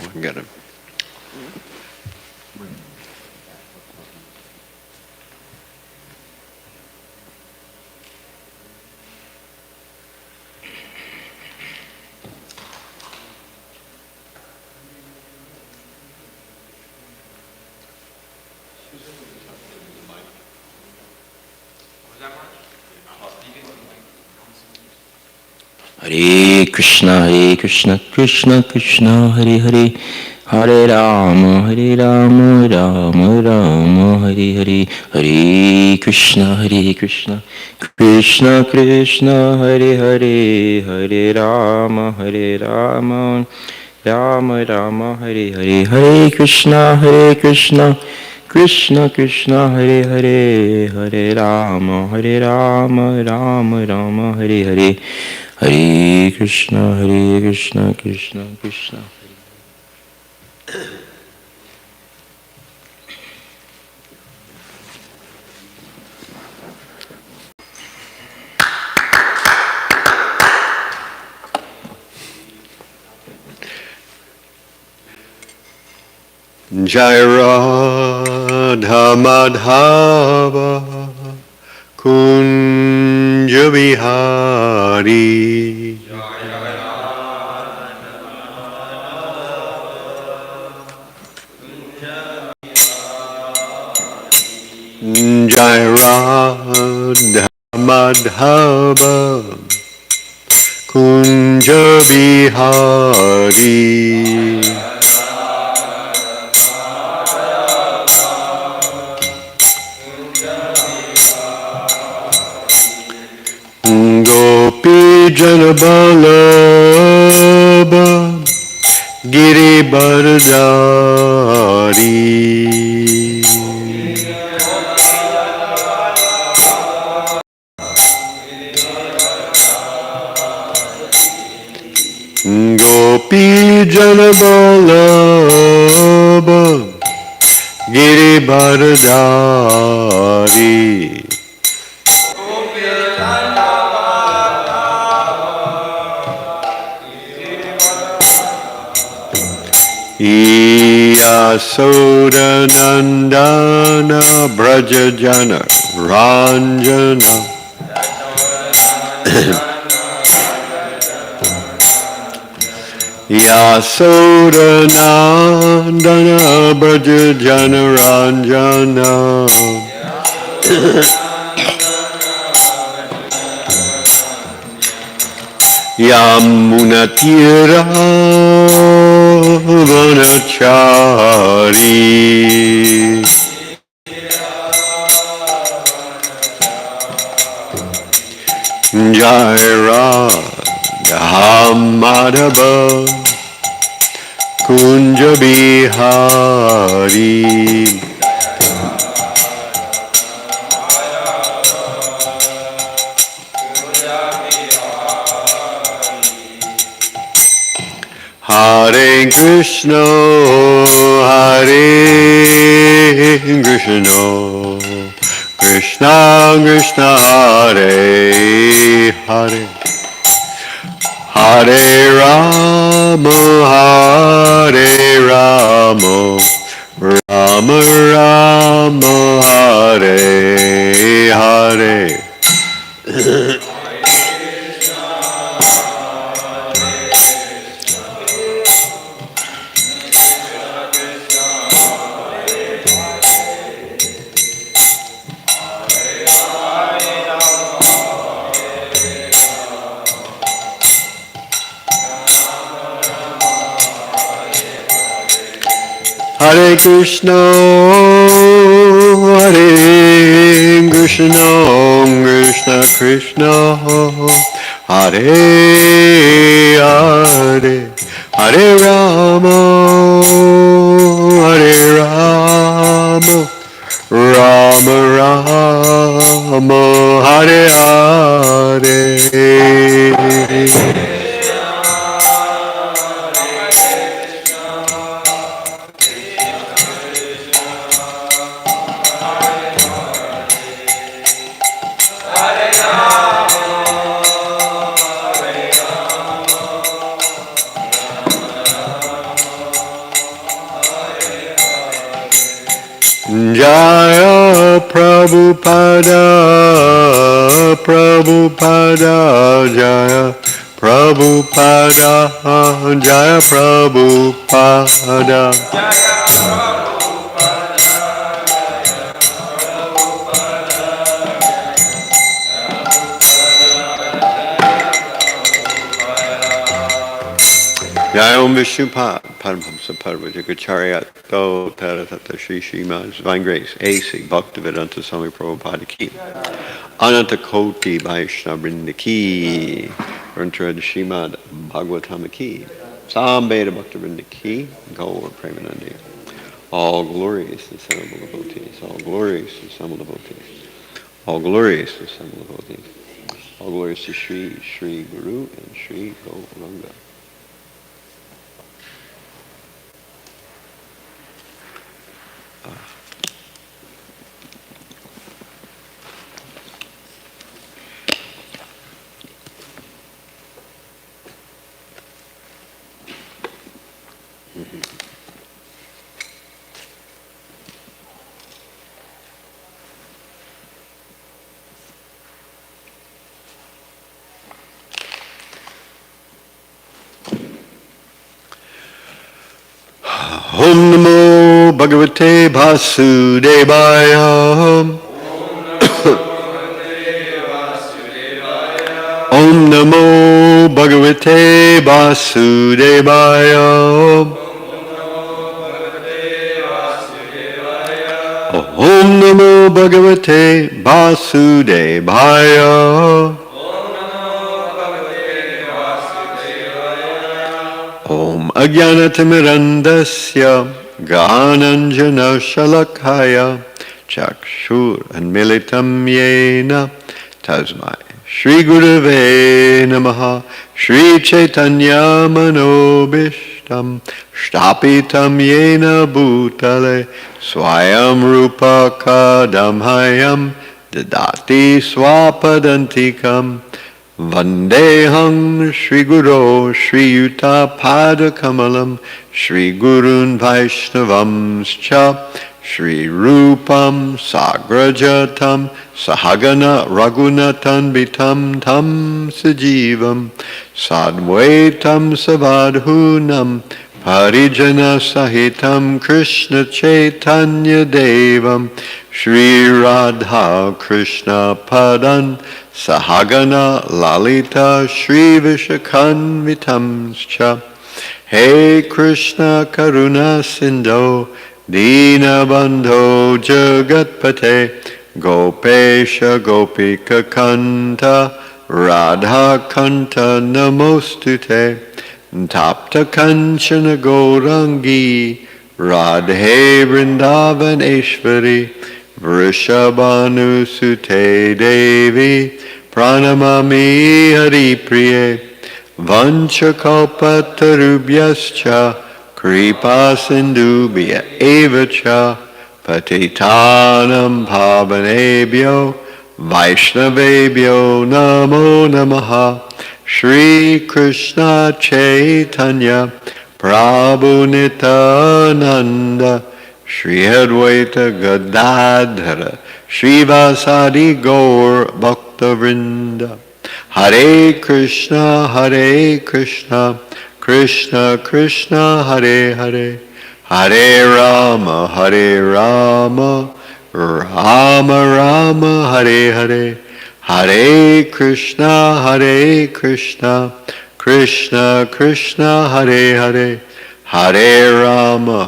we can get him. Hare Krishna, Krishna Krishna, Hare Hare, Hare Rama, Rama Rama, Hare Hare, Hare Krishna, Krishna Krishna, Hare Hare, Hare Rama, Rama Rama, Hare Hare, Hare Krishna, Krishna Krishna, Hare Hare, Hare Rama, Rama Rama, Hare Hare. Hare Krishna, Krishna Krishna. Jai Radha Madhava Kunja Vihari Jai Radha Madhava Kunja Vihari Gopi Janabalabha Giri Bardari Gopi Janabalabha Giri Bardari Yasoda Nandana Brajajana Ranjana Yasoda Nandana Brajajana Ranjana Yamunatira Vanachari Jai Radha Madhava Kunja Bihari Hare Krishna, Hare Krishna, Krishna Krishna, Hare Hare, Hare Rama, Hare Rama, Rama Rama, Hare Hare. Hare Krishna, Krishna Krishna, Hare Hare, Hare Rama, Rama Rama, Hare Hare. Jaya Prabhupada, Prabhupada, Jaya Prabhupada, Jaya Prabhupada. Jaya Om Vishnupada, Paramhamsa Parvajagacharya, Do Taratata Shri Srimad Divine Grace, A.C. Bhaktivedanta Swami Prabhupada Ki, Ananta Koti Vaishnava Vrinda Ki, Rantrad Srimad Bhagavatam Ki, Sambheda Bhaktivinoda Ki, Gaur Premanandi. All glories to Samala devotees, all glories to Samala devotees, all glories to Samala devotees, all glories to Sri Guru and Sri Gauranga. Om Namo Bhagavate Vasudevaya. Om Namo Bhagavate Vasudevaya. Om Namo Bhagavate Vasudevaya. Om Ajnanatimirandasya Gananjana Shalakaya Chakshur Anmilitam Yena Tasmai Shri Gurave Namaha Shri Chaitanya Manobishtam Shtapitam Yena Bhutale Swayam Rupa Kadamhayam Dadati Swapadantikam Vandeham Shri Guru Shri Yuta Pada Kamalam Shri Gurun Vaishnavam Cha Shri Rupam Sagrajatam Sahagana Raghunatan Bitam Tam Sajivam Sadvaitam Savadhunam Parijana Sahitam Krishna Chaitanya Devam Shri Radha Krishna Padan Sahagana Lalita Shri Vishakanvitam Cha Hey Krishna Karuna Sindho Dina Bandho Jagatpate Gopesha Gopika Kanta Radha Kanta Namostute Tapta Kanchana Gaurangi Radhe Vrindavaneshwari Vrishabhanu Sute Devi Pranamami Hari Priye Vanchakalpatarubhyascha Kripa Sindubhya Evacha Patitanam Pavanebhyo Vaishnavebhyo Namo Namaha Shri Krishna Chaitanya Prabhu Nityananda Shri Advaita Gadadhara Srivasadi Gaur Bhakta Vrinda Hare Krishna Krishna Krishna Hare Hare Hare Rama Rama Rama Hare Hare Hare Krishna Krishna Krishna Hare Hare Hare Rama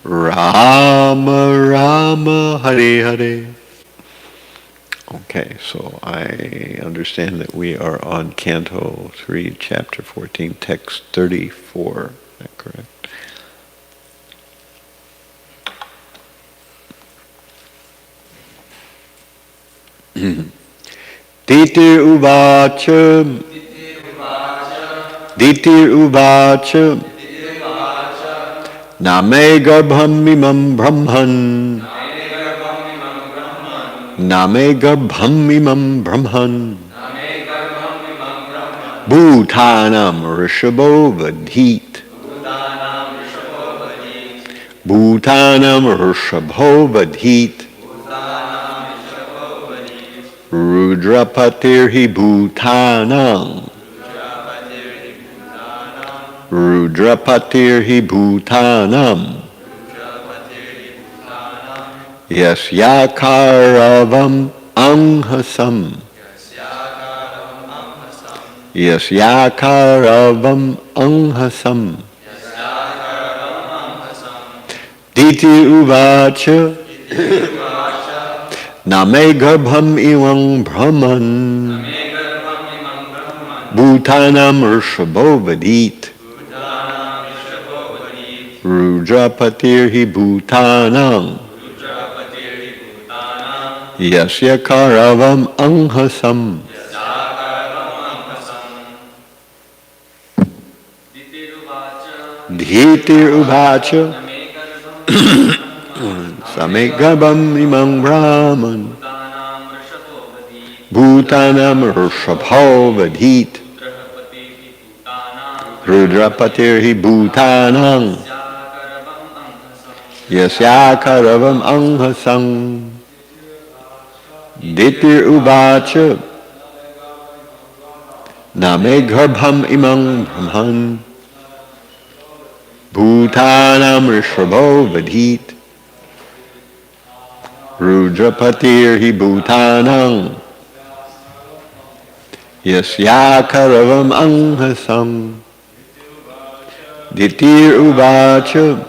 Rama Hare Hare. Okay, so I understand that we are on Canto 3, Chapter 14, Text 34. Is that correct? Ditir Uvacha Name Garbham Imam Brahman Name Garbham Imam Brahman Bhutanam Rishabho Vadhit Bhutanam Rishabho Vadhit. Rudrapatirhi Bhutanam. Rudrapatirhi Bhutanam. Yasyakaravam anghasam. Yasyakaravam anghasam. Diti uvacha. Name garbham iwang brahman. Bhutanam rishabho vadit. Rudrapatirhi Bhutanam. Yasya karavam anghasam. Dhitir uvacha. Same garbham imang brahman. Bhutanam rishabho vadit. Rudrapatirhi Bhutanam. Yasyakaravam anghasam. Ditir uvacha. Name garbham imang brahman. Bhutanam rishabho vadit. Rudrapatirhi Bhutanam. Yasyakaravam anghasam. Ditir uvacha.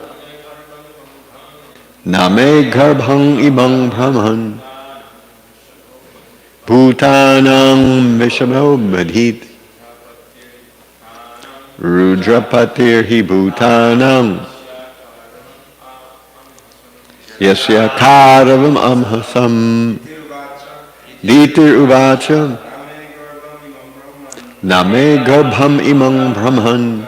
Name garbham imang brahman. Bhutanam rishabho vadit. Rudrapatirhi Bhutanam. Yasya karavam amhasam. Ditir uvacha. Name garbham imang brahman.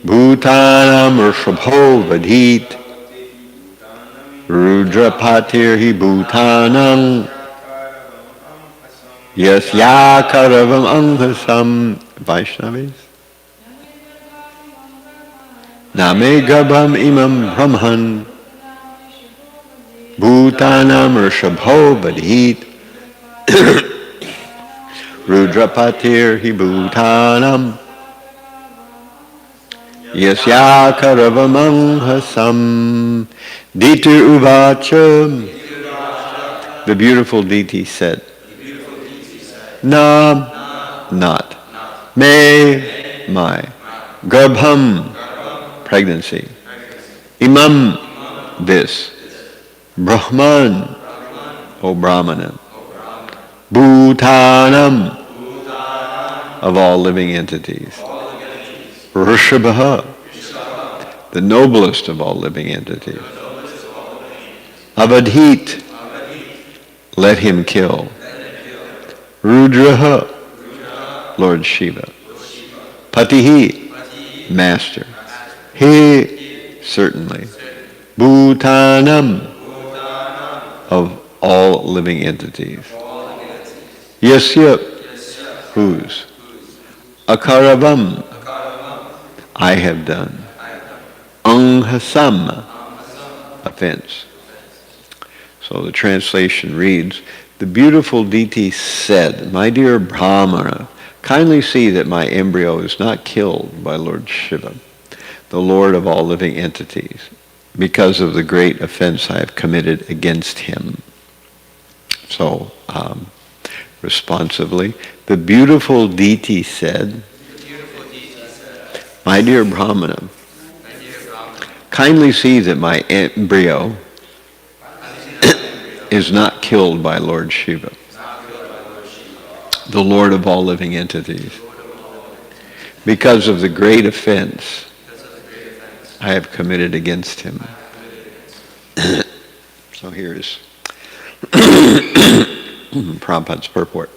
Bhutanam rishabho vadit. Rudrapatirhi Bhutanam. Yasyakaravam anghasam. Vaishnavis. Name garbham imam brahman. Bhutanam rishabho vadhit. Rudrapatirhi Bhutanam. Yasyakaravam anghasam. Diti uvacha. The beautiful Diti said, Na, not. Me, my. Garbham, pregnancy. Imam, this. Brahman, O Brahmana. Bhutanam, of all living entities. Rishabha, the noblest of all living entities. Avadhit, let him kill. Rudraha, Lord Shiva. Patihi, master. He, certainly. Bhutanam, of all living entities. Yasya, whose? Akaravam, I have done. Anghasam, offense. So the translation reads, the beautiful Diti said, my dear Brahmana, kindly see that my embryo is not killed by Lord Shiva, the Lord of all living entities, because of the great offense I have committed against him. So, responsively, the beautiful Diti said, my dear Brahmana, kindly see that my embryo is not killed by Lord Shiva, the Lord of all living entities, because of the great offense I have committed against him. So here's Prabhupada's purport.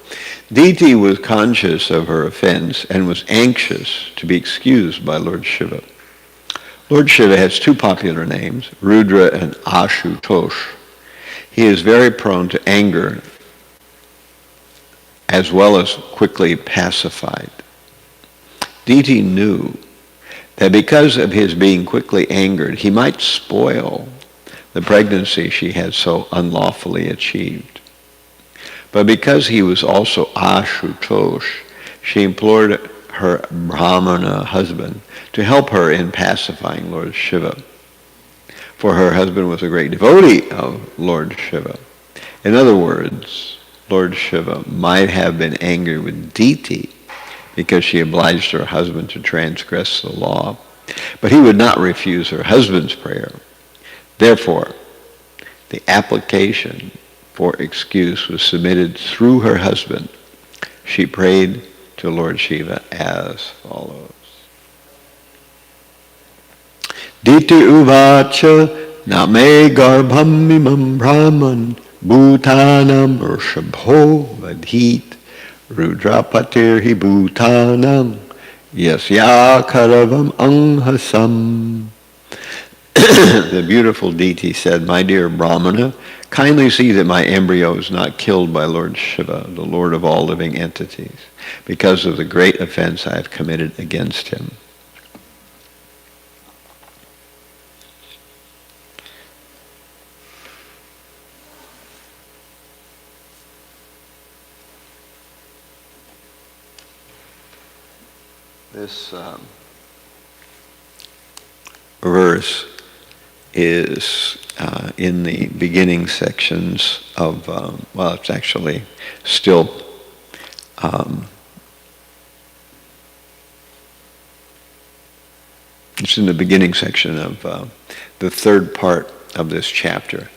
Diti was conscious of her offense and was anxious to be excused by Lord Shiva. Lord Shiva has two popular names, Rudra and Ashutosh. He is very prone to anger as well as quickly pacified. Diti knew that because of his being quickly angered, he might spoil the pregnancy she had so unlawfully achieved. But because he was also Ashutosh, she implored her Brahmana husband to help her in pacifying Lord Shiva. For her husband was a great devotee of Lord Shiva. In other words, Lord Shiva might have been angry with Diti because she obliged her husband to transgress the law, but he would not refuse her husband's prayer. Therefore, the application for excuse was submitted through her husband. She prayed to Lord Shiva as follows. Diti uvacha name garbham imam brahman bhutanam urshabho vadhit rudrapatir hi bhutanam yasya karavam anghasam. The beautiful Diti said, "My dear Brahmana, kindly see that my embryo is not killed by Lord Shiva, the Lord of all living entities, because of the great offense I have committed against him." This verse is in the beginning sections of, it's actually still it's in the beginning section of the third part of this chapter.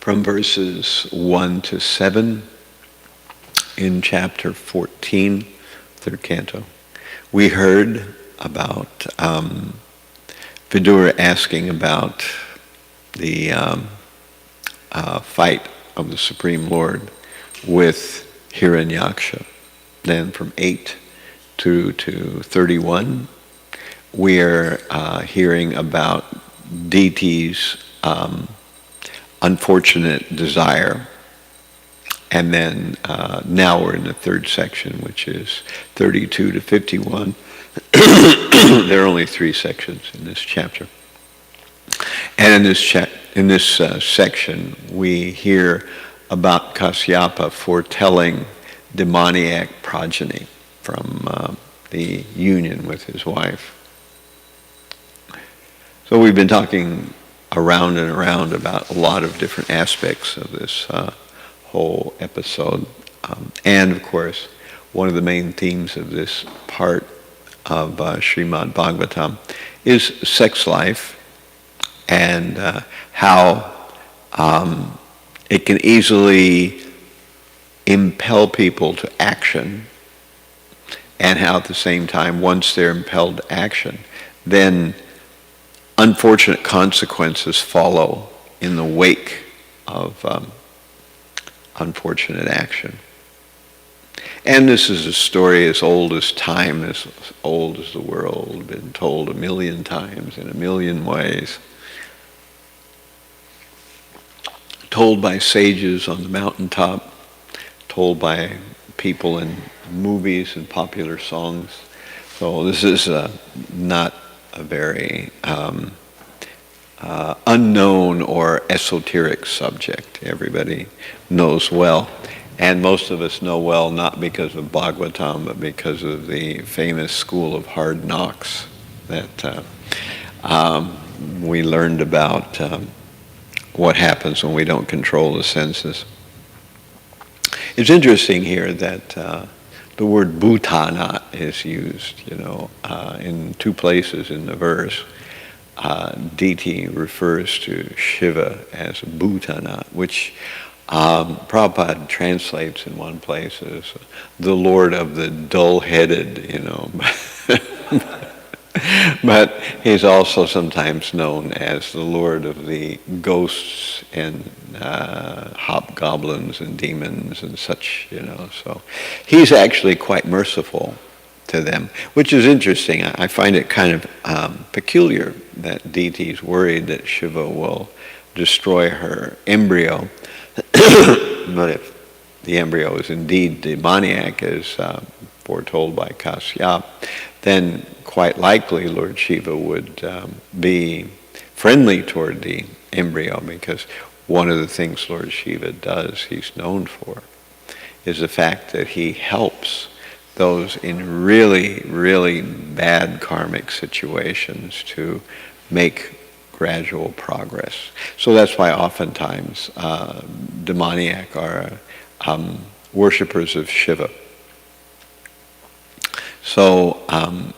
From verses 1 to 7 in chapter 14, third canto. We heard about Vidura asking about the fight of the Supreme Lord with Hiranyaksha. Then from 8 through to 31, we're hearing about Diti's unfortunate desire. And then now we're in the third section, which is 32 to 51. There are only 3 sections in this chapter. And in this section, we hear about Kasyapa foretelling demoniac progeny from the union with his wife. So we've been talking around and around about a lot of different aspects of this whole episode. And of course, one of the main themes of this part of Srimad Bhagavatam is sex life and how it can easily impel people to action, and how at the same time, once they're impelled to action, then unfortunate consequences follow in the wake of unfortunate action. And this is a story as old as time, as old as the world, been told 1,000,000 times in 1,000,000 ways. Told by sages on the mountaintop, told by people in movies and popular songs. So this is not a very unknown or esoteric subject. Everybody knows well. And most of us know well not because of Bhagavatam, but because of the famous school of hard knocks that we learned about what happens when we don't control the senses. It's interesting here that the word bhutana is used, in 2 places in the verse. Diti refers to Shiva as Bhutana, which Prabhupada translates in one place as the Lord of the dull-headed, But he's also sometimes known as the Lord of the ghosts and hobgoblins and demons and such, So he's actually quite merciful to them, which is interesting. I find it kind of peculiar that Diti's worried that Shiva will destroy her embryo. But if the embryo is indeed demoniac, as foretold by Kasyap, then quite likely Lord Shiva would be friendly toward the embryo, because one of the things Lord Shiva does, he's known for, is the fact that he helps those in really, really bad karmic situations to make gradual progress. So that's why oftentimes demoniac are worshippers of Shiva. So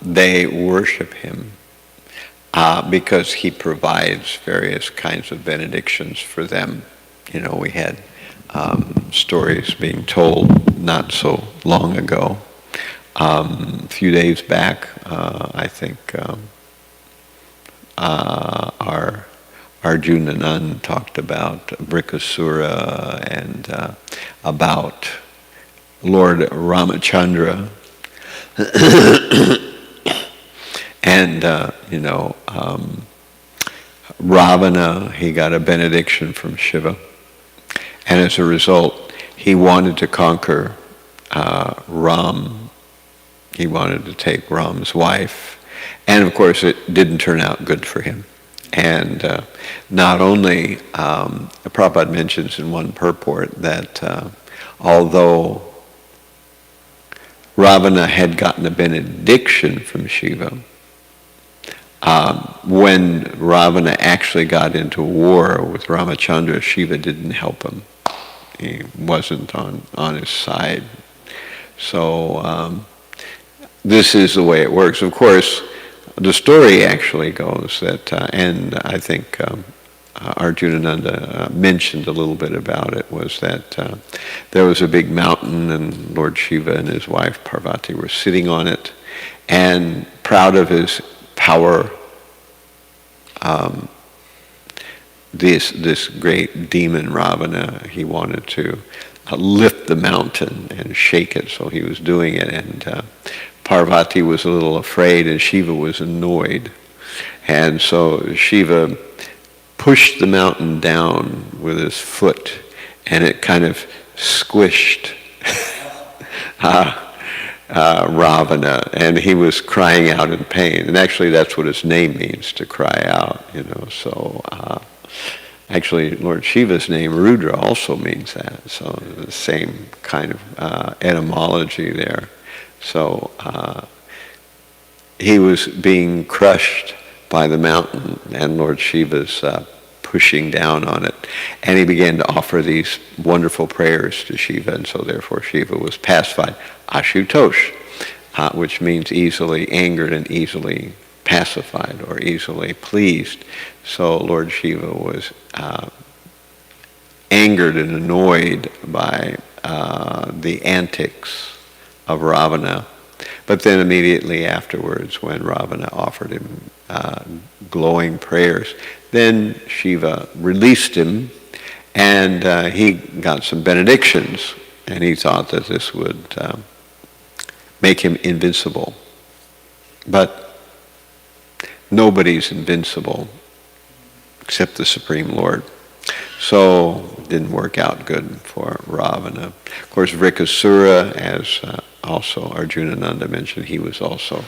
they worship him because he provides various kinds of benedictions for them. You know, we had stories being told not so long ago. A few days back, I think our Arjunanand talked about Brikasura and about Lord Ramachandra. And, Ravana, he got a benediction from Shiva. And as a result, he wanted to conquer Ram. He wanted to take Ram's wife. And of course, it didn't turn out good for him. And not only, Prabhupada mentions in one purport that although Ravana had gotten a benediction from Shiva, when Ravana actually got into war with Ramachandra, Shiva didn't help him. He wasn't on his side. So this is the way it works. Of course, the story actually goes that, and I think Arjunananda mentioned a little bit about it, was that there was a big mountain and Lord Shiva and his wife Parvati were sitting on it, and proud of his power, this great demon Ravana, he wanted to lift the mountain and shake it, so he was doing it, and Parvati was a little afraid and Shiva was annoyed. And so Shiva pushed the mountain down with his foot, and it kind of squished Ravana, and he was crying out in pain. And actually that's what his name means, to cry out, So actually Lord Shiva's name, Rudra, also means that. So the same kind of etymology there. So he was being crushed by the mountain, and Lord Shiva's pushing down on it. And he began to offer these wonderful prayers to Shiva, and so therefore Shiva was pacified. Ashutosh, which means easily angered and easily pacified or easily pleased. So Lord Shiva was angered and annoyed by the antics of Ravana. But then immediately afterwards, when Ravana offered him glowing prayers, then Shiva released him, and he got some benedictions, and he thought that this would make him invincible. But nobody's invincible except the Supreme Lord. So it didn't work out good for Ravana. Of course, Vrikasura, as also Arjunananda mentioned, he was also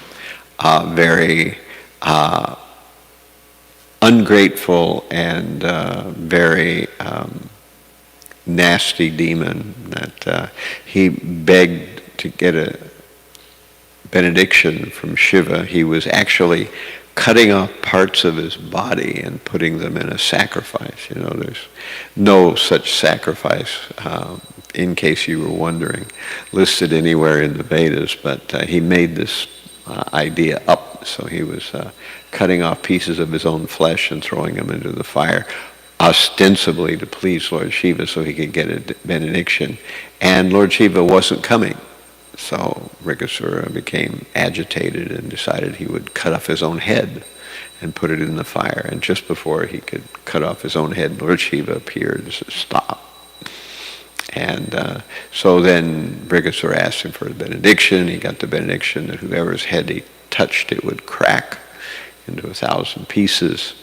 very ungrateful and very nasty demon, that he begged to get a benediction from Shiva. He was actually cutting off parts of his body and putting them in a sacrifice. There's no such sacrifice, in case you were wondering, listed anywhere in the Vedas, but he made this idea up. So he was cutting off pieces of his own flesh and throwing them into the fire, ostensibly to please Lord Shiva so he could get a benediction. And Lord Shiva wasn't coming. So Vrikasura became agitated and decided he would cut off his own head and put it in the fire. And just before he could cut off his own head, Lord Shiva appeared and said, "Stop." And so then Vrikasura asked him for a benediction. He got the benediction that whoever's head he touched, it would crack into 1,000 pieces.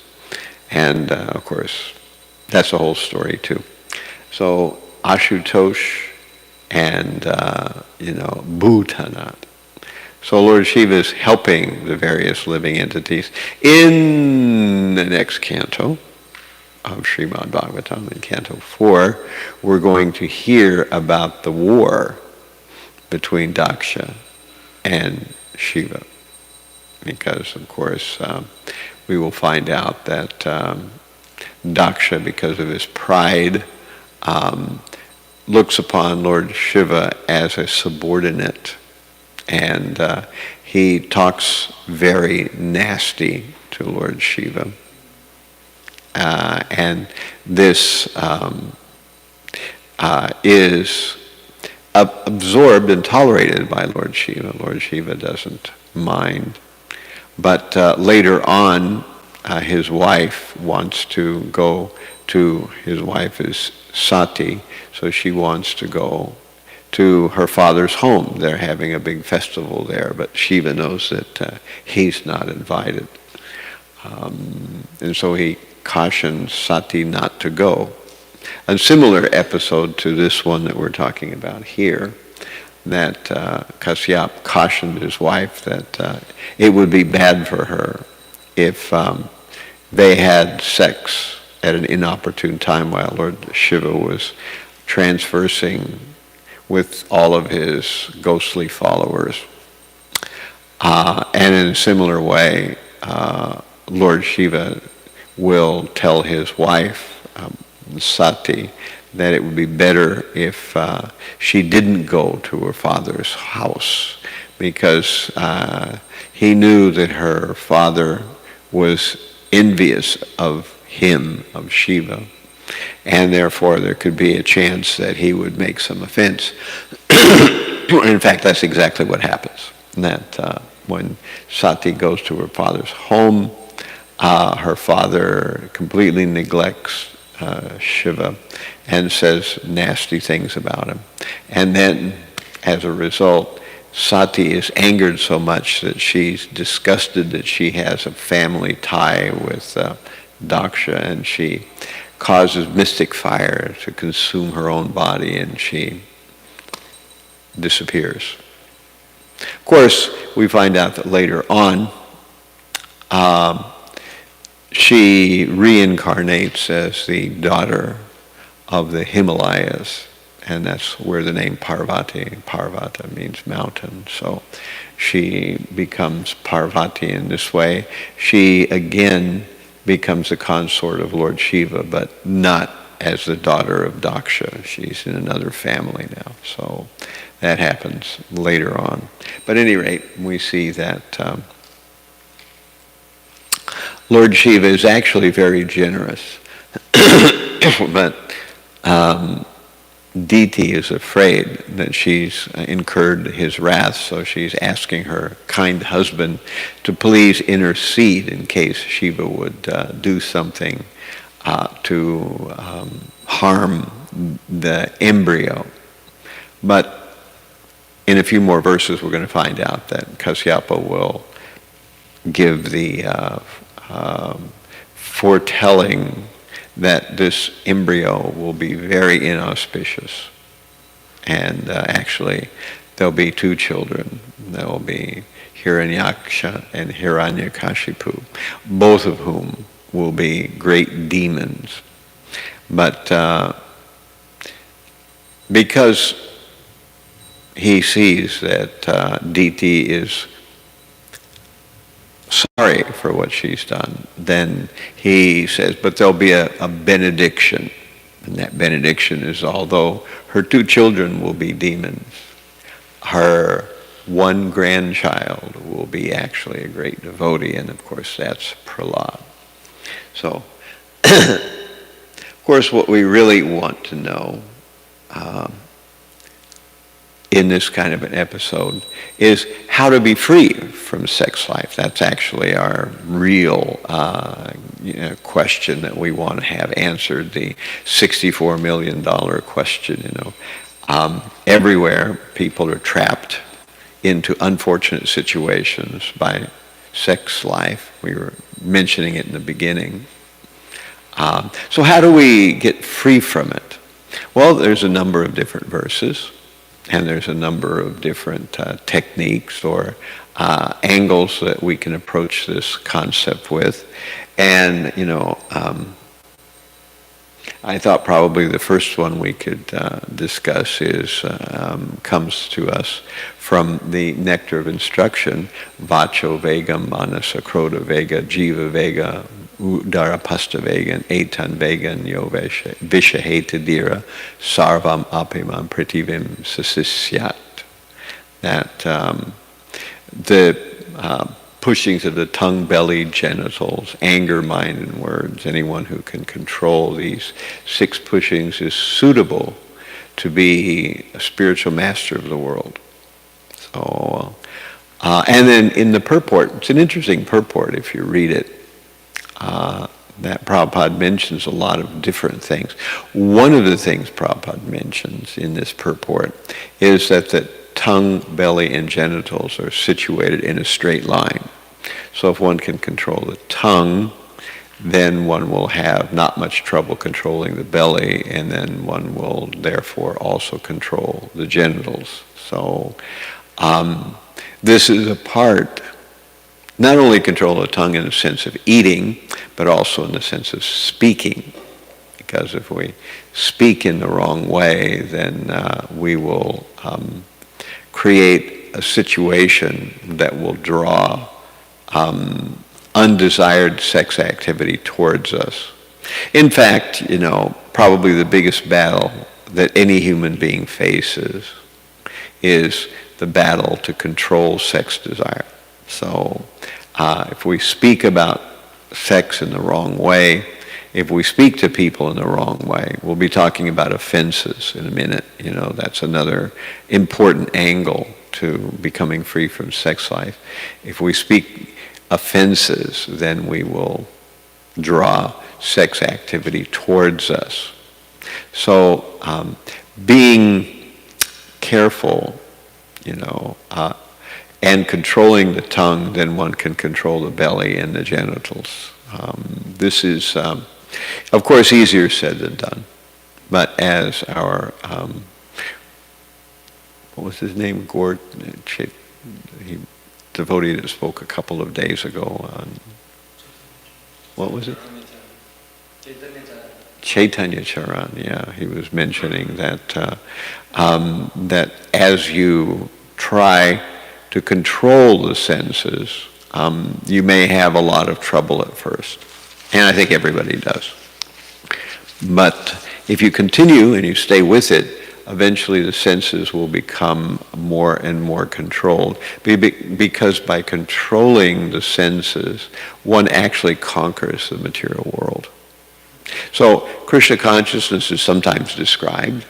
And of course, that's the whole story too. So Ashutosh and Bhutanat, So Lord Shiva is helping the various living entities. In the next canto of Srimad Bhagavatam, in Canto 4, we're going to hear about the war between Daksha and Shiva. Because, of course, we will find out that Daksha, because of his pride, looks upon Lord Shiva as a subordinate. And he talks very nasty to Lord Shiva. And this is absorbed and tolerated by Lord Shiva. Lord Shiva doesn't mind. But later on, his wife wants to go to, his wife is Sati, so she wants to go to her father's home. They're having a big festival there, but Shiva knows that he's not invited. And so he cautions Sati not to go. A similar episode to this one that we're talking about here, that Kasyap cautioned his wife that it would be bad for her if they had sex at an inopportune time while Lord Shiva was transversing with all of his ghostly followers. And in a similar way, Lord Shiva will tell his wife, Sati, that it would be better if she didn't go to her father's house, because he knew that her father was envious of him, of Shiva, and therefore there could be a chance that he would make some offense. In fact, that's exactly what happens. That when Sati goes to her father's home, her father completely neglects Shiva and says nasty things about him. And then, as a result, Sati is angered so much that she's disgusted that she has a family tie with Daksha, and she causes mystic fire to consume her own body, and she disappears. Of course, we find out that later on, she reincarnates as the daughter of the Himalayas, and that's where the name Parvata means mountain. So she becomes Parvati in this way. She again becomes a consort of Lord Shiva, but not as the daughter of Daksha. She's in another family now. So that happens later on. But at any rate, we see that Lord Shiva is actually very generous. But Diti is afraid that she's incurred his wrath, so she's asking her kind husband to please intercede in case Shiva would do something to harm the embryo. But in a few more verses, we're going to find out that Kasyapa will give the foretelling that this embryo will be very inauspicious. And actually, there'll be two children. There will be Hiranyaksha and Hiranyakashipu, both of whom will be great demons. But because he sees that Diti is sorry for what she's done, then he says, but there'll be a benediction. And that benediction is, although her two children will be demons, her one grandchild will be actually a great devotee, and of course that's Prahlad. So, of course, what we really want to know in this kind of an episode is how to be free from sex life. That's actually our real question that we want to have answered, the $64 million question. Everywhere people are trapped into unfortunate situations by sex life. We were mentioning it in the beginning. So how do we get free from it? Well, there's a number of different verses. And there's a number of different techniques or angles that we can approach this concept with. And, I thought probably the first one we could discuss comes to us from the Nectar of Instruction, Vacho Vegam, Manasa Krota Vega, Jiva Vega, Dharapasta Vega, and Etan Vega, Nyo Vishaheta Dira, Sarvam Apimam Pritivim Sasisyat. That the pushings of the tongue, belly, genitals, anger, mind, and words, anyone who can control these 6 pushings is suitable to be a spiritual master of the world. So, and then in the purport, it's an interesting purport if you read it, that Prabhupada mentions a lot of different things. One of the things Prabhupada mentions in this purport is that the tongue, belly, and genitals are situated in a straight line. So if one can control the tongue, then one will have not much trouble controlling the belly, and then one will therefore also control the genitals. So this is a part, not only control the tongue in the sense of eating, but also in the sense of speaking. Because if we speak in the wrong way, then we will create a situation that will draw undesired sex activity towards us. In fact, probably the biggest battle that any human being faces is the battle to control sex desire. So if we speak about sex in the wrong way, if we speak to people in the wrong way, we'll be talking about offenses in a minute. That's another important angle to becoming free from sex life. If we speak offenses, then we will draw sex activity towards us. So being careful, and controlling the tongue, then one can control the belly and the genitals. This is, of course, easier said than done. But as our, what was his name? Gord, he devotee that spoke a couple of days ago on, what was it? Chaitanya Charan, yeah. He was mentioning that that as you try to control the senses, you may have a lot of trouble at first. And I think everybody does. But if you continue and you stay with it, eventually the senses will become more and more controlled. Because by controlling the senses, one actually conquers the material world. So Krishna consciousness is sometimes described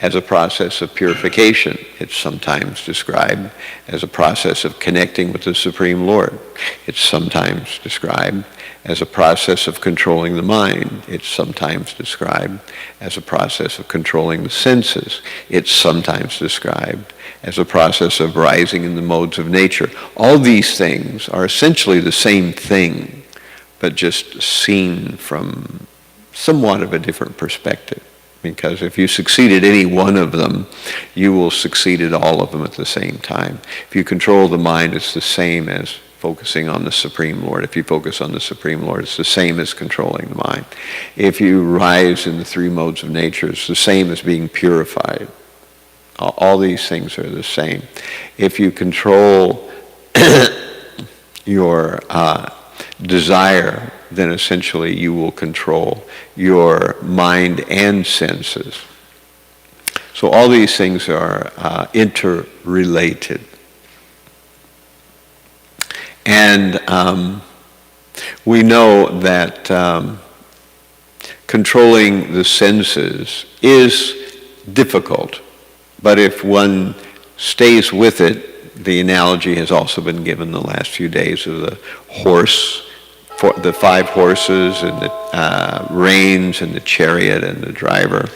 as a process of purification. It's sometimes described as a process of connecting with the Supreme Lord. It's sometimes described as a process of controlling the mind. It's sometimes described as a process of controlling the senses. It's sometimes described as a process of rising in the modes of nature. All these things are essentially the same thing, but just seen from somewhat of a different perspective. Because if you succeed at any one of them, you will succeed at all of them at the same time. If you control the mind, it's the same as focusing on the Supreme Lord. If you focus on the Supreme Lord, it's the same as controlling the mind. If you rise in the 3 modes of nature, it's the same as being purified. All these things are the same. If you control your desire, then essentially you will control your mind and senses. So all these things are interrelated. And we know that controlling the senses is difficult, but if one stays with it, the analogy has also been given the last few days of the horse, the 5 horses and the reins and the chariot and the driver,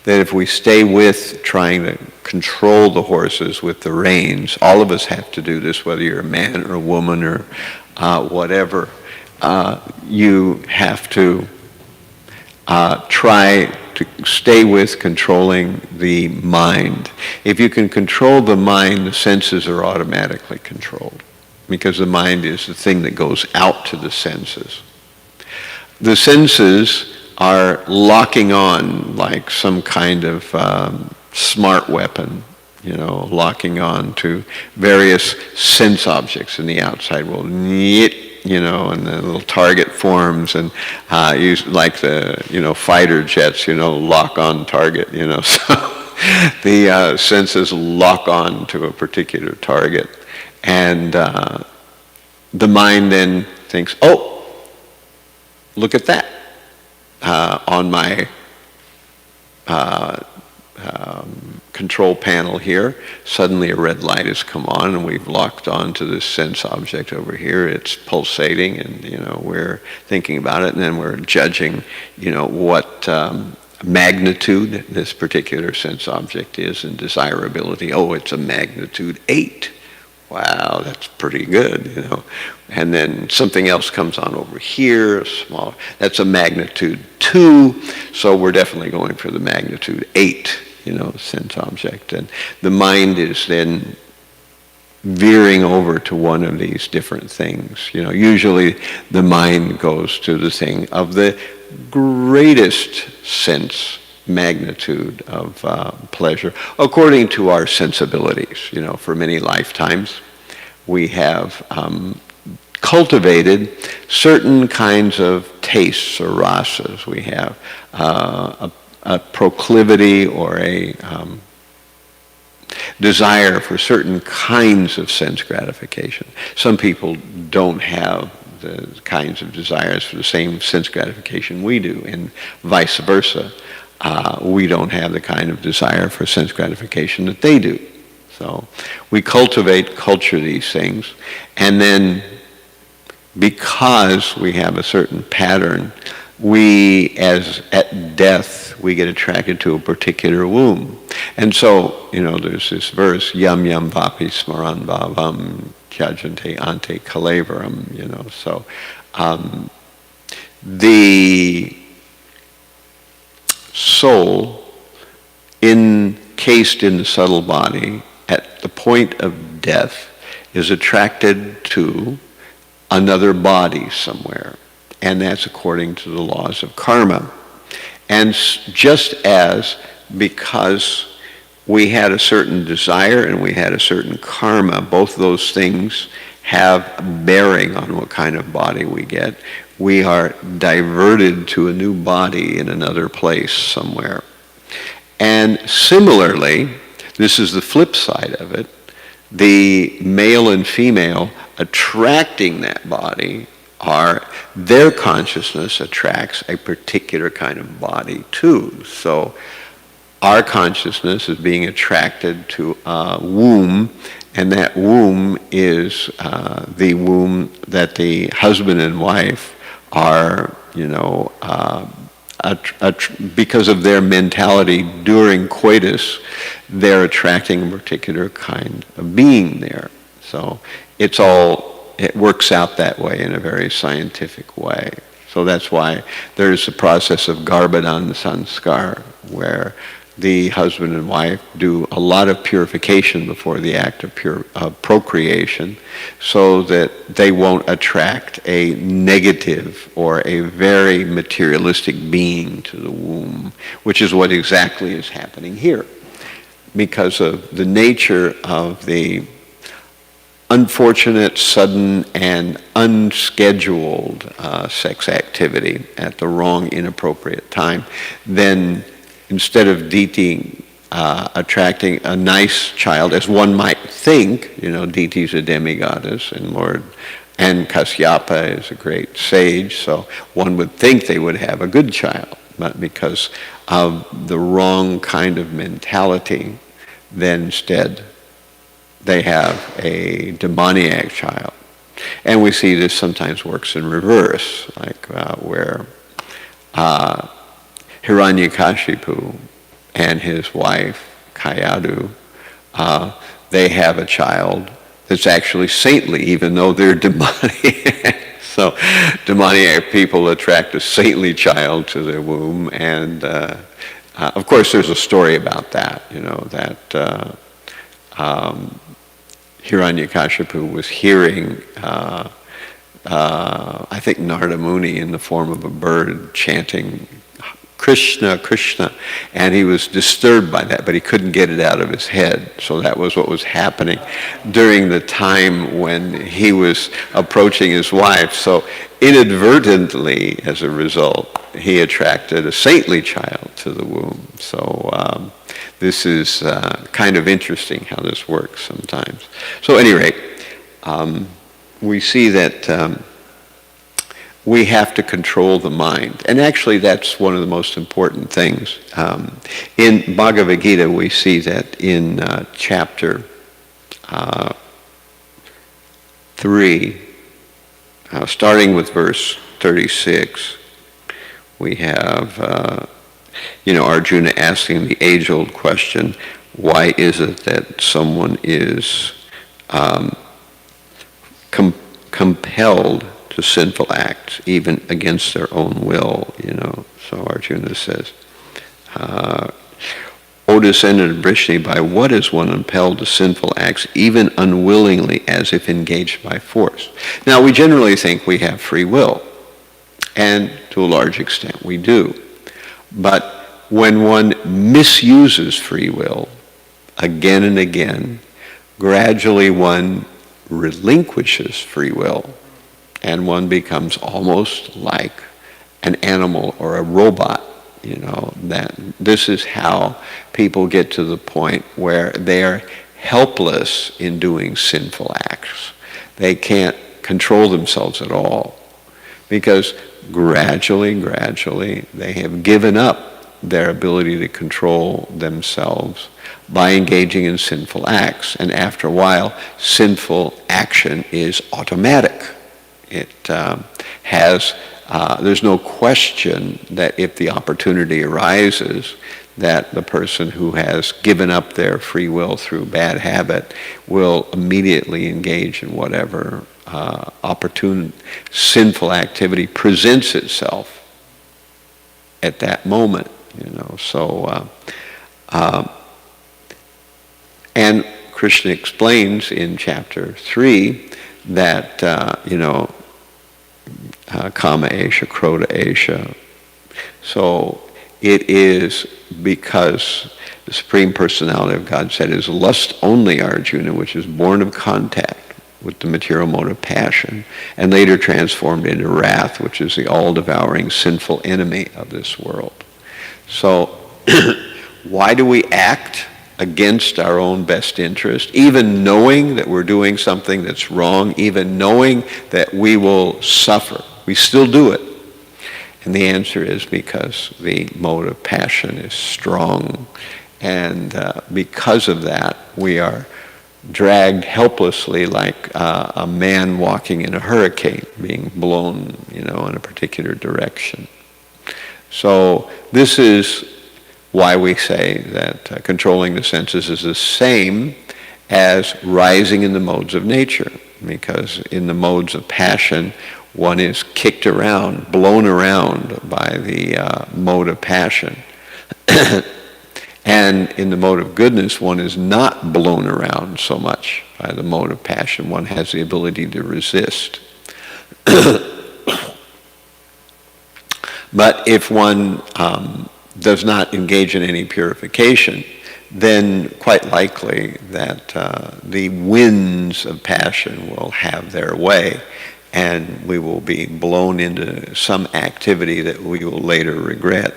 that if we stay with trying to control the horses with the reins, all of us have to do this, whether you're a man or a woman or whatever, you have to try to stay with controlling the mind. If you can control the mind, the senses are automatically controlled, because the mind is the thing that goes out to the senses. The senses are locking on like some kind of smart weapon, locking on to various sense objects in the outside world. And the little target forms, and like the, fighter jets, lock on target, so the senses lock on to a particular target. And the mind then thinks, oh, look at that. On my control panel here, suddenly a red light has come on, and we've locked on to this sense object over here. It's pulsating, and we're thinking about it, and then we're judging what magnitude this particular sense object is, and desirability. Oh, it's a magnitude 8. Wow, that's pretty good, And then something else comes on over here, smaller. That's a magnitude 2, so we're definitely going for the magnitude 8, sense object. And the mind is then veering over to one of these different things. Usually the mind goes to the thing of the greatest sense magnitude of pleasure, according to our sensibilities. For many lifetimes, we have cultivated certain kinds of tastes or rasas. We have a proclivity or a desire for certain kinds of sense gratification. Some people don't have the kinds of desires for the same sense gratification we do, and vice versa. We don't have the kind of desire for sense gratification that they do. So we culture these things, and then because we have a certain pattern, we, as at death, we get attracted to a particular womb. And so, there's this verse, yam yam vapi smaran bhavam kyajante ante kalevaram, so the soul encased in the subtle body at the point of death is attracted to another body somewhere, and that's according to the laws of karma. And just as because we had a certain desire and we had a certain karma, both those things have bearing on what kind of body we get. We are diverted to a new body in another place somewhere. And similarly, this is the flip side of it, the male and female attracting that body are, their consciousness attracts a particular kind of body too. So our consciousness is being attracted to a womb, and that womb is the womb that the husband and wife are, because of their mentality during coitus, they're attracting a particular kind of being there. So it works out that way in a very scientific way. So that's why there's a process of garbhadan sanskar, where the husband and wife do a lot of purification before the act of procreation, so that they won't attract a negative or a very materialistic being to the womb, which is what exactly is happening here. Because of the nature of the unfortunate, sudden, and unscheduled sex activity at the wrong, inappropriate time, then instead of Diti attracting a nice child, as one might think, Diti is a demigoddess, and Kasyapa is a great sage, so one would think they would have a good child, but because of the wrong kind of mentality, then instead they have a demoniac child. And we see this sometimes works in reverse, like where Hiranyakashipu and his wife, Kayadu, they have a child that's actually saintly, even though they're demoniac. So demoniac people attract a saintly child to their womb, and Of course, there's a story about that, that Hiranyakashipu was hearing, I think, Narada Muni in the form of a bird chanting Krishna, Krishna, and he was disturbed by that, but he couldn't get it out of his head. So that was what was happening during the time when he was approaching his wife. So inadvertently, as a result, he attracted a saintly child to the womb. So this is kind of interesting how this works sometimes. So at any rate, we see that we have to control the mind. And actually that's one of the most important things. In Bhagavad Gita we see that in chapter 3, starting with verse 36, we have Arjuna asking the age-old question, why is it that someone is compelled to sinful acts, even against their own will, So Arjuna says, O descendant of Vrishni, by what is one impelled to sinful acts, even unwillingly, as if engaged by force? Now, we generally think we have free will, and to a large extent we do. But when one misuses free will again and again, gradually one relinquishes free will, and one becomes almost like an animal or a robot, that this is how people get to the point where they are helpless in doing sinful acts. They can't control themselves at all because gradually they have given up their ability to control themselves by engaging in sinful acts. And after a while, sinful action is automatic. It there's no question that if the opportunity arises, that the person who has given up their free will through bad habit will immediately engage in whatever opportune sinful activity presents itself at that moment. So and Krishna explains in chapter 3 that kama esha, krodha esha. So it is because the Supreme Personality of God said is lust only, Arjuna, which is born of contact with the material mode of passion, and later transformed into wrath, which is the all-devouring sinful enemy of this world. So why do we act against our own best interest, even knowing that we're doing something that's wrong, even knowing that we will suffer? We still do it. And the answer is because the mode of passion is strong. And because of that, we are dragged helplessly like a man walking in a hurricane, being blown, in a particular direction. So this is why we say that controlling the senses is the same as rising in the modes of nature. Because in the modes of passion, one is kicked around, blown around by the mode of passion. And in the mode of goodness, one is not blown around so much by the mode of passion. One has the ability to resist. But if one does not engage in any purification, then quite likely that the winds of passion will have their way, and we will be blown into some activity that we will later regret.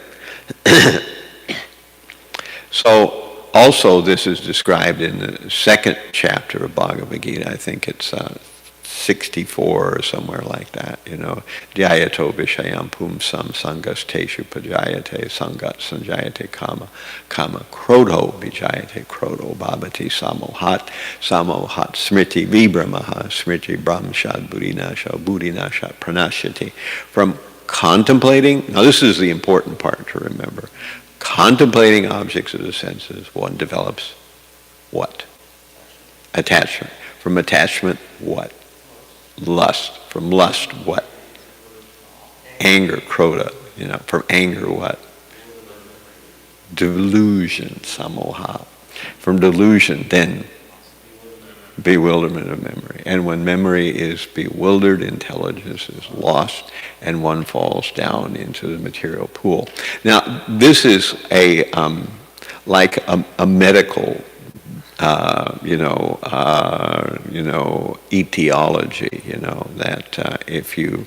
So also this is described in the second chapter of Bhagavad Gita. I think it's 64 or somewhere like that, Dhyayato vishayam pumsam sangasteshu pajayate sangat sanjayate kama krodho vijayate krodho bhavati samohat smriti vibramaha smriti brahmashad buddhinasha pranashyati. From contemplating, now this is the important part to remember, contemplating objects of the senses, one develops what? Attachment. From attachment, what? Lust. From lust, what? Anger, krodha. From anger, what? delusion, samoha. From delusion, then bewilderment of memory. And when memory is bewildered, intelligence is lost, and one falls down into the material pool. Now, this is like a medical, etiology. That if you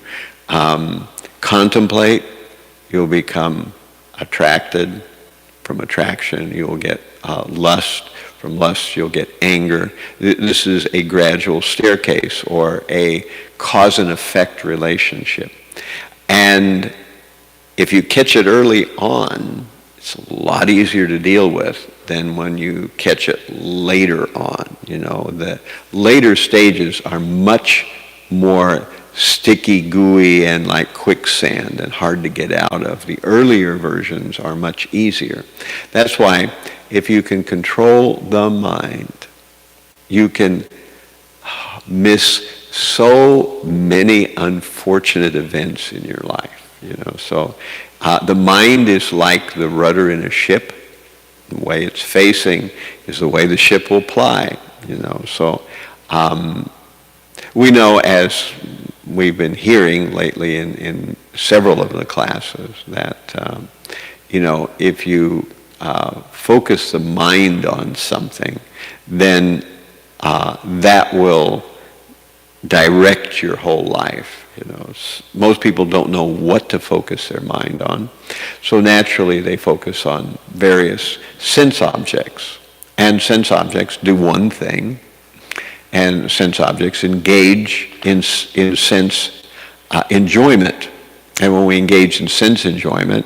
contemplate, you'll become attracted. From attraction, you'll get lust. From lust, you'll get anger. This is a gradual staircase or a cause and effect relationship. And if you catch it early on, it's a lot easier to deal with than when you catch it later on. The later stages are much more sticky, gooey, and like quicksand and hard to get out of. The earlier versions are much easier. That's why if you can control the mind, you can miss so many unfortunate events in your life. So the mind is like the rudder in a ship. The way it's facing is the way the ship will ply. So we know, as we've been hearing lately in several of the classes, that if you focus the mind on something, then that will direct your whole life. Most people don't know what to focus their mind on, so naturally they focus on various sense objects, and sense objects do one thing, and sense objects engage in sense enjoyment. And when we engage in sense enjoyment,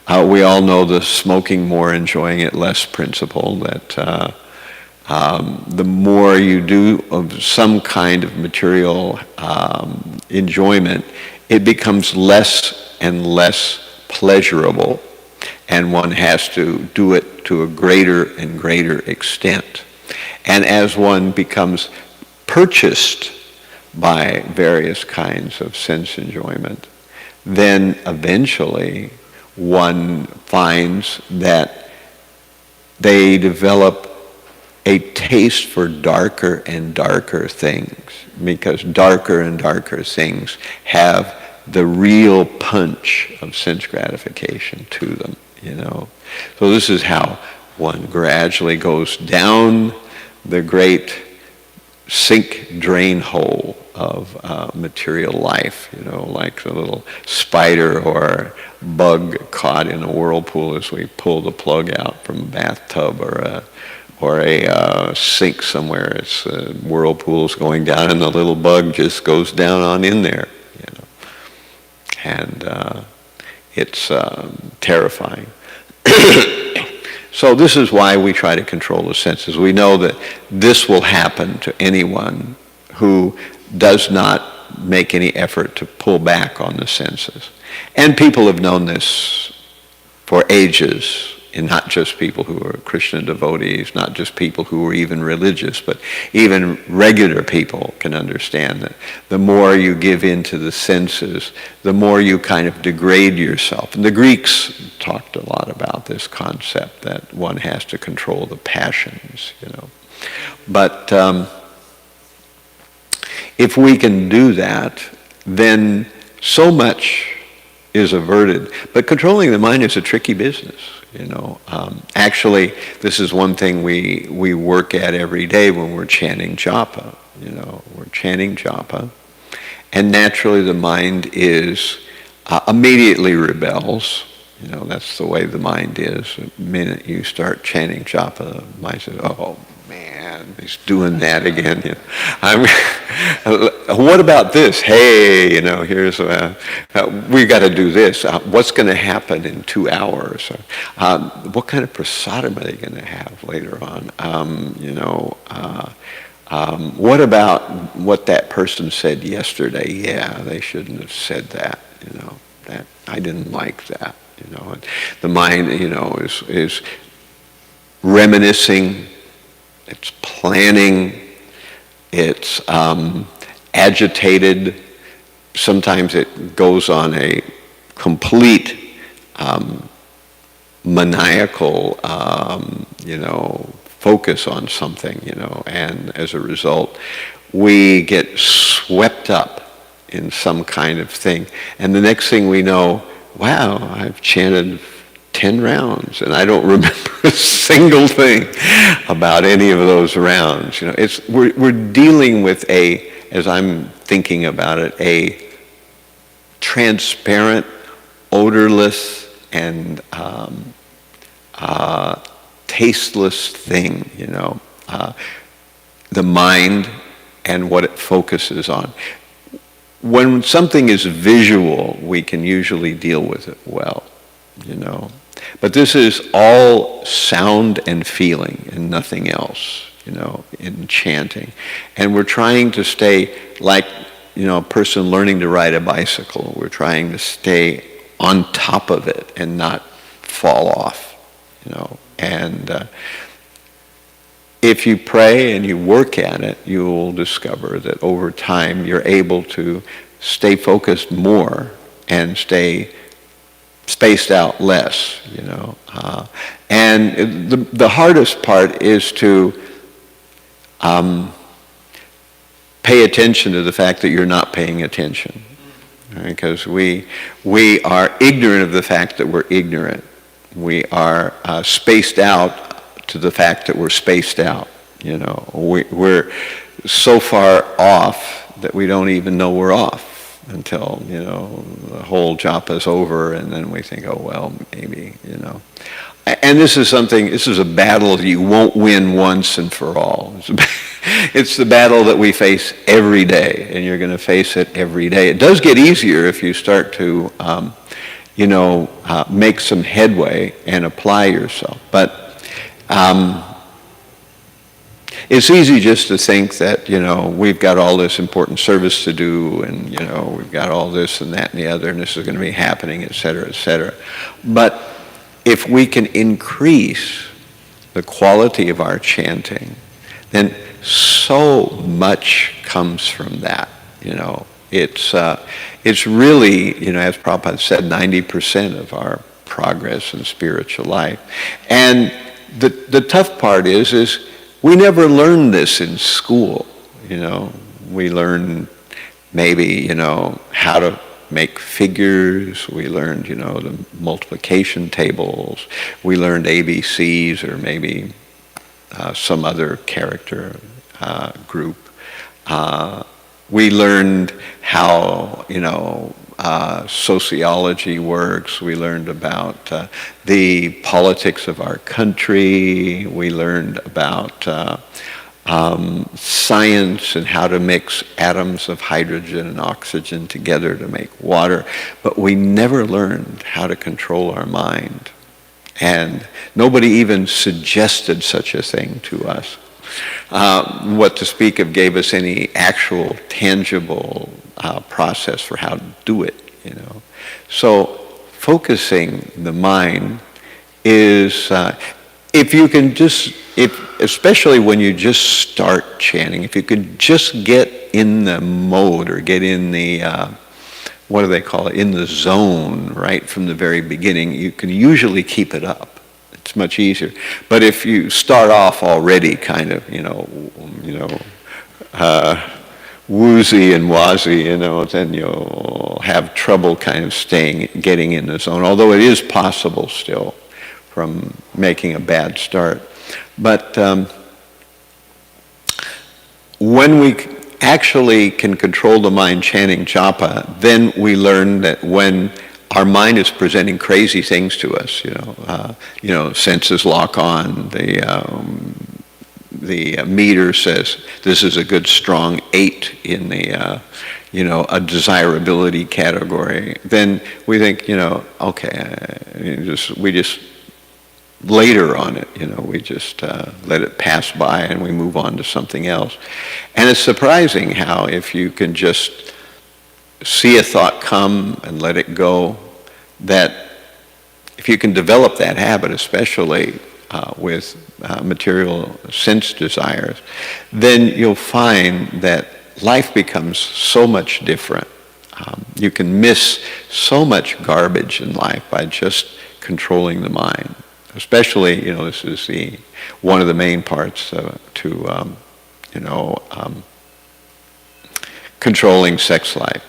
we all know the smoking more, enjoying it less principle, that the more you do of some kind of material enjoyment, it becomes less and less pleasurable, and one has to do it to a greater and greater extent. And as one becomes purchased by various kinds of sense enjoyment, then eventually one finds that they develop a taste for darker and darker things, because darker and darker things have the real punch of sense gratification to them. So this is how one gradually goes down the great sink drain hole of material life, like a little spider or bug caught in a whirlpool as we pull the plug out from a bathtub or a sink somewhere. It's whirlpool's going down and the little bug just goes down on in there, and it's terrifying. So this is why we try to control the senses. We know that this will happen to anyone who does not make any effort to pull back on the senses. And people have known this for ages, and not just people who are Krishna devotees, not just people who are even religious, but even regular people can understand that the more you give in to the senses, the more you kind of degrade yourself. And the Greeks talked a lot about this concept that one has to control the passions, But if we can do that, then so much is averted. But controlling the mind is a tricky business. Actually, this is one thing we work at every day when we're chanting japa. We're chanting japa, and naturally the mind is immediately rebels. That's the way the mind is. The minute you start chanting japa, the mind says, "Oh man, he's doing that again." What about this? Hey, here's we got to do this. What's going to happen in 2 hours? What kind of prasadam are they going to have later on? What about what that person said yesterday? Yeah, they shouldn't have said that. That I didn't like that. And the mind, is reminiscing. It's planning. It's agitated. Sometimes it goes on a complete maniacal, focus on something, and as a result, we get swept up in some kind of thing. And the next thing we know, wow, I've chanted 10 rounds, and I don't remember a single thing about any of those rounds. We're dealing with as I'm thinking about it, a transparent, odorless, and tasteless thing, the mind and what it focuses on. When something is visual, we can usually deal with it well, But this is all sound and feeling and nothing else, in chanting. And we're trying to stay like, a person learning to ride a bicycle. We're trying to stay on top of it and not fall off, And if you pray and you work at it, you will discover that over time you're able to stay focused more and stay spaced out less, And the hardest part is to pay attention to the fact that you're not paying attention. Because we are ignorant of the fact that we're ignorant. We are spaced out to the fact that we're spaced out. We're so far off that we don't even know we're off until the whole japa is over, and then we think, oh well, maybe. And this is a battle you won't win once and for all. It's the battle that we face every day, and you're going to face it every day. It does get easier if you start to, make some headway and apply yourself. But it's easy just to think that, we've got all this important service to do, and, we've got all this and that and the other, and this is going to be happening, et cetera, et cetera. But if we can increase the quality of our chanting, then so much comes from that. It's really, as Prabhupada said, 90% of our progress in spiritual life. And the tough part is we never learned this in school. We learned maybe, how to make figures. We learned, the multiplication tables. We learned ABCs, or maybe some other character group. We learned how, sociology works. We learned about the politics of our country. We learned about science and how to mix atoms of hydrogen and oxygen together to make water. But we never learned how to control our mind. And nobody even suggested such a thing to us. What to speak of gave us any actual tangible process for how to do it, So focusing the mind is, if you can especially when you just start chanting, if you could just get in the mode or get in the, what do they call it, in the zone right from the very beginning, you can usually keep it up. It's much easier. But if you start off already kind of, woozy and wazy, then you'll have trouble kind of getting in the zone, although it is possible still from making a bad start. But when we actually can control the mind chanting japa, then we learn that when our mind is presenting crazy things to us, senses lock on, the meter says this is a good strong 8 in the, a desirability category, then we think, okay, we just later on it, we just let it pass by and we move on to something else. And it's surprising how if you can just see a thought come and let it go, that if you can develop that habit, especially with material sense desires, then you'll find that life becomes so much different. You can miss so much garbage in life by just controlling the mind. Especially, this is one of the main parts to controlling sex life.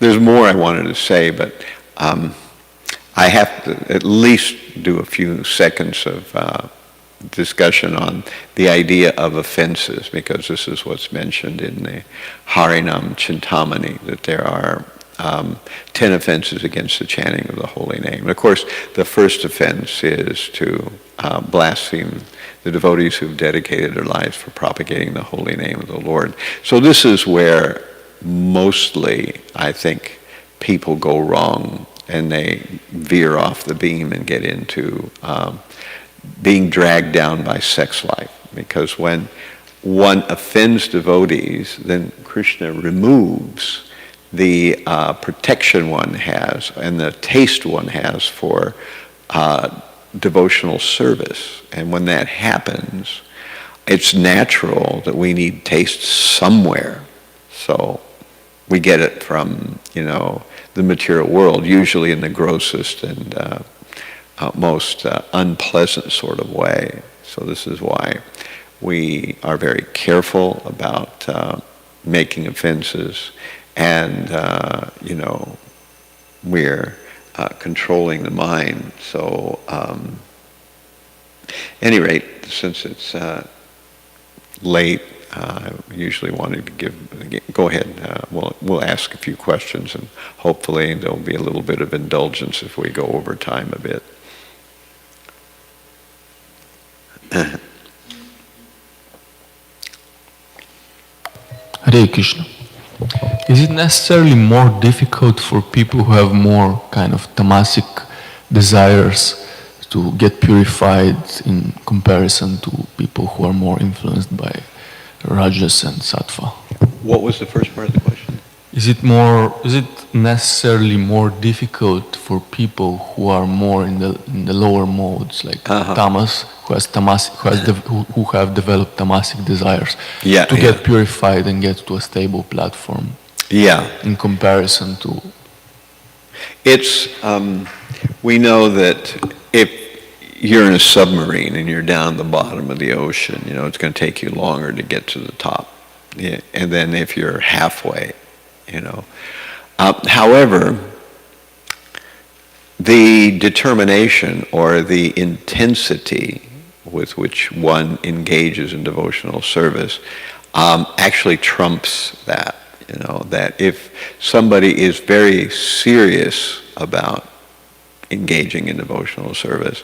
There's more I wanted to say, but I have to at least do a few seconds of discussion on the idea of offenses, because this is what's mentioned in the Harinam Chintamani, that there are 10 offenses against the chanting of the holy name. And of course, the first offense is to blaspheme the devotees who've dedicated their lives for propagating the holy name of the Lord. So this is where mostly, I think, people go wrong, and they veer off the beam and get into being dragged down by sex life. Because when one offends devotees, then Krishna removes the protection one has and the taste one has for devotional service. And when that happens, it's natural that we need taste somewhere. So we get it from, the material world, usually in the grossest and most unpleasant sort of way. So this is why we are very careful about making offenses, and we're controlling the mind. So any rate, since it's late, I usually wanted to go ahead. We'll ask a few questions, and hopefully there'll be a little bit of indulgence if we go over time a bit. Hare Krishna. Is it necessarily more difficult for people who have more kind of tamasic desires to get purified in comparison to people who are more influenced by Rajas and Sattva? What was the first part of the question? Is it necessarily more difficult for people who are more in the lower modes, like tamas, who have developed tamasic desires, to get purified and get to a stable platform? Yeah. In comparison to... It's, we know that if you're in a submarine and you're down the bottom of the ocean, it's going to take you longer to get to the top. Yeah. And then if you're halfway, however, the determination or the intensity with which one engages in devotional service actually trumps that. That if somebody is very serious about engaging in devotional service,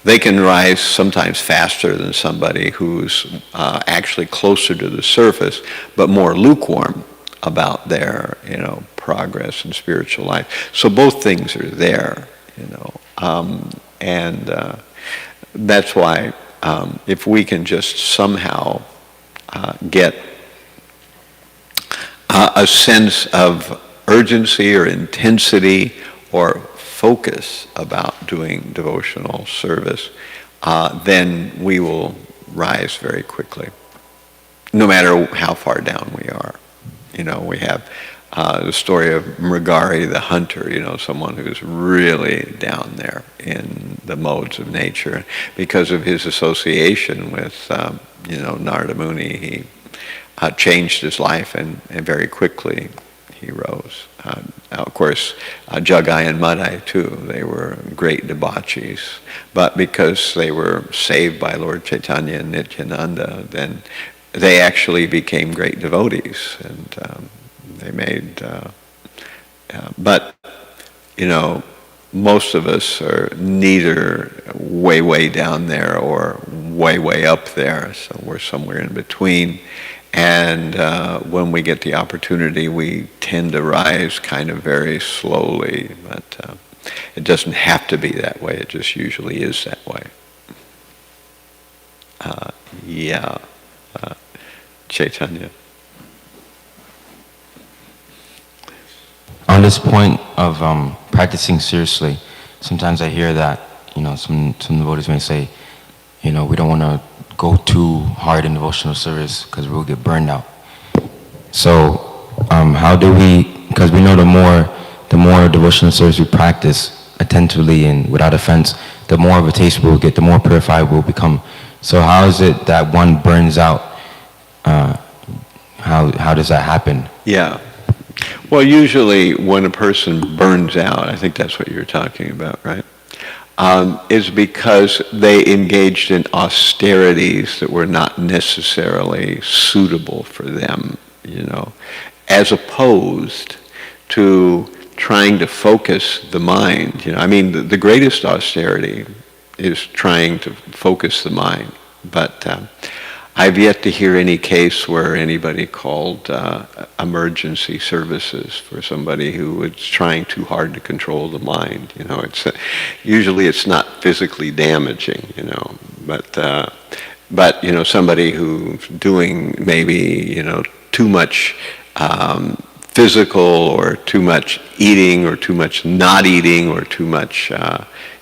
they can rise sometimes faster than somebody who's actually closer to the surface, but more lukewarm about their, progress in spiritual life. So both things are there, and that's why if we can just somehow get a sense of urgency or intensity or focus about doing devotional service, then we will rise very quickly, no matter how far down we are. We have the story of Mrigari the hunter, someone who's really down there in the modes of nature. Because of his association with, Narada Muni, he changed his life, and very quickly he rose. Of course, Jagai and Madai too, they were great debauchees. But because they were saved by Lord Chaitanya and Nityananda, then they actually became great devotees. And they made, but, most of us are neither way down there or way up there. So we're somewhere in between. And when we get the opportunity, we tend to rise kind of very slowly. But it doesn't have to be that way. It just usually is that way. Chaitanya. On this point of practicing seriously, sometimes I hear that, some devotees may say, we don't want to go too hard in devotional service because we'll get burned out. So how do we, because we know the more devotional service we practice, attentively and without offense, the more of a taste we'll get, the more purified we'll become. So how is it that one burns out? How does that happen? Yeah. Well, usually when a person burns out, I think that's what you're talking about, right? Is because they engaged in austerities that were not necessarily suitable for them, as opposed to trying to focus the mind. I mean, the greatest austerity is trying to focus the mind, but I've yet to hear any case where anybody called emergency services for somebody who was trying too hard to control the mind. It's usually it's not physically damaging, but somebody who's doing maybe too much physical or too much eating or too much not eating or too much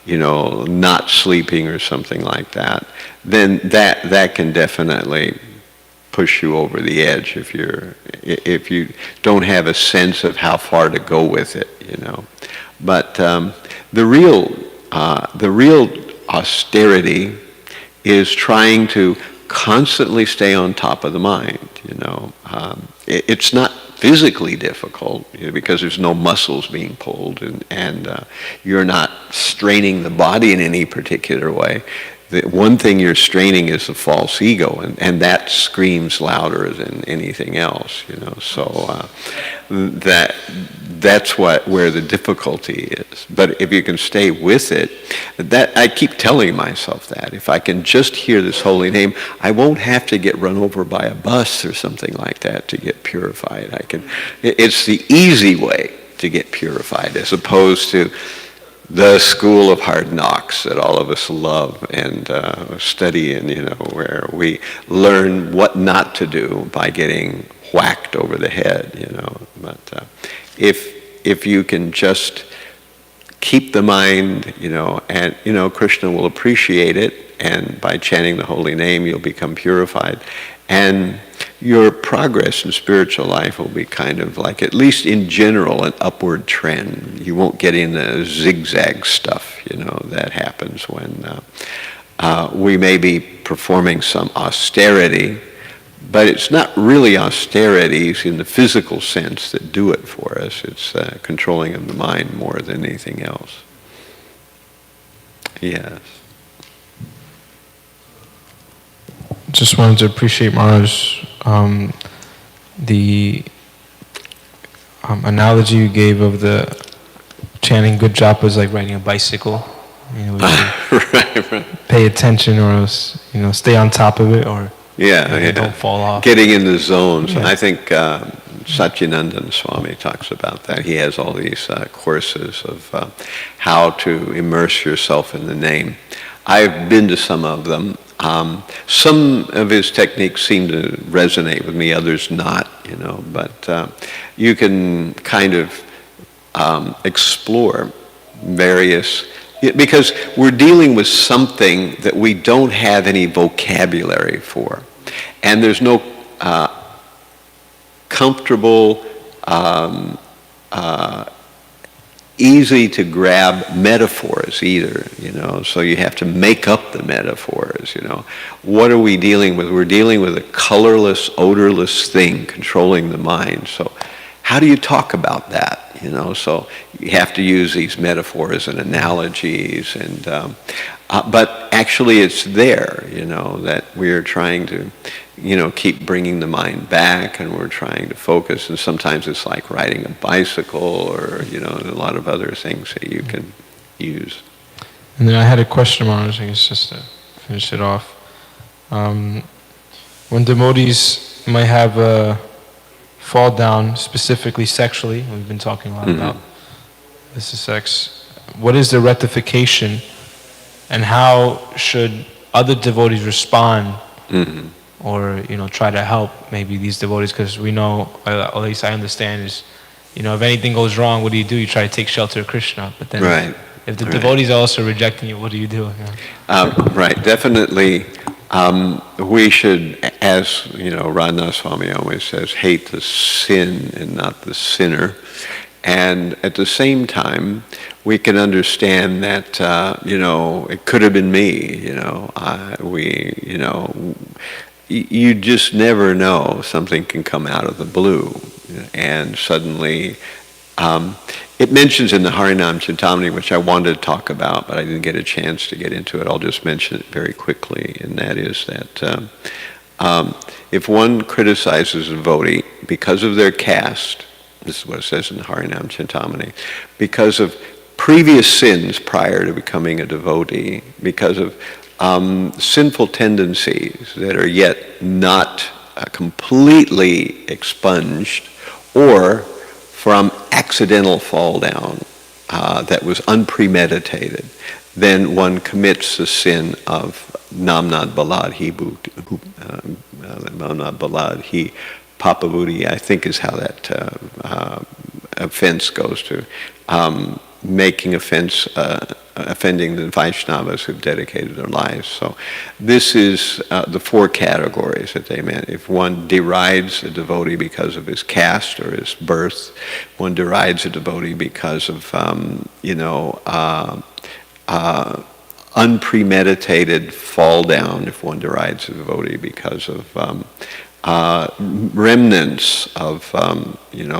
not sleeping or something like that, then that can definitely push you over the edge if you don't have a sense of how far to go with it, But the real austerity is trying to constantly stay on top of the mind. It's not physically difficult because there's no muscles being pulled and you're not straining the body in any particular way. The one thing you're straining is the false ego, and that screams louder than anything else, So that's where the difficulty is. But if you can stay with it, that I keep telling myself that if I can just hear this holy name, I won't have to get run over by a bus or something like that to get purified. It's the easy way to get purified, as opposed to the school of hard knocks that all of us love and study in, where we learn what not to do by getting whacked over the head, But if you can just keep the mind, and Krishna will appreciate it, and by chanting the holy name, you'll become purified, and your progress in spiritual life will be kind of like, at least in general, an upward trend. You won't get in the zigzag stuff, that happens when we may be performing some austerity, but it's not really austerities in the physical sense that do it for us. It's controlling of the mind more than anything else. Yes. Just wanted to appreciate Maharaj, the analogy you gave of the chanting good japas like riding a bicycle. Right. Pay attention, or else stay on top of it, or don't fall off. Getting in the zones. Yeah. And I think Satyananda Swami talks about that. He has all these courses of how to immerse yourself in the name. I've been to some of them. Some of his techniques seem to resonate with me, others not, but you can kind of explore various, because we're dealing with something that we don't have any vocabulary for. And there's no comfortable, easy to grab metaphors either, so you have to make up the metaphors, What are we dealing with? We're dealing with a colorless, odorless thing controlling the mind. So how do you talk about that, So you have to use these metaphors and analogies, and but actually it's there, that we're trying to, keep bringing the mind back, and we're trying to focus, and sometimes it's like riding a bicycle, or, a lot of other things that you can use. And then I had a question, Maharaj, I guess, just to finish it off. When devotees might have a fall down, specifically sexually, we've been talking a lot about this is sex, what is the rectification, and how should other devotees respond, or try to help maybe these devotees? Because we know, at least I understand, is if anything goes wrong, what do? You try to take shelter of Krishna, but then if the devotees are also rejecting you, what do you do? Right, definitely. We should, as Radhanath Swami always says, hate the sin and not the sinner. And at the same time, we can understand that, it could have been me, you just never know. Something can come out of the blue. And suddenly, it mentions in the Harinam Chintamani, which I wanted to talk about, but I didn't get a chance to get into it. I'll just mention it very quickly, and that is that if one criticizes a devotee because of their caste, this is what it says in the Harinam Chintamani, because of previous sins prior to becoming a devotee, because of sinful tendencies that are yet not completely expunged, or from accidental fall down that was unpremeditated, then one commits the sin of namnad balad namnad balad hi papavudi, I think is how that offense goes to, making offending the Vaishnavas who've dedicated their lives. So this is the four categories that they meant. If one derides a devotee because of his caste or his birth, one derides a devotee because of, unpremeditated fall down, if one derides a devotee because of remnants of,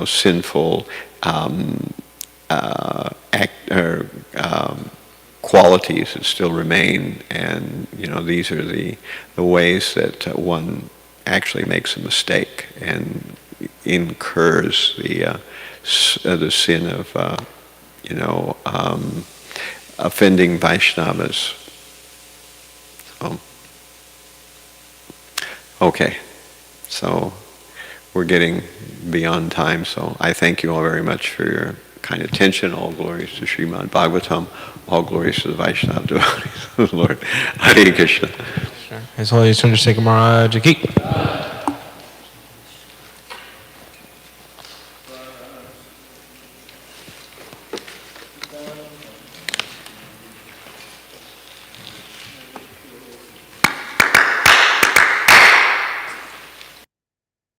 sinful qualities that still remain, and these are the ways that one actually makes a mistake and incurs the sin of offending Vaishnavas. So, okay, so we're getting beyond time, so I thank you all very much for your kind attention. All glories to Srimad Bhagavatam. All glories to the Vaishnava devotees of the Lord. Hare Krishna. His Holy Chandrasekhar Maharaj Ki.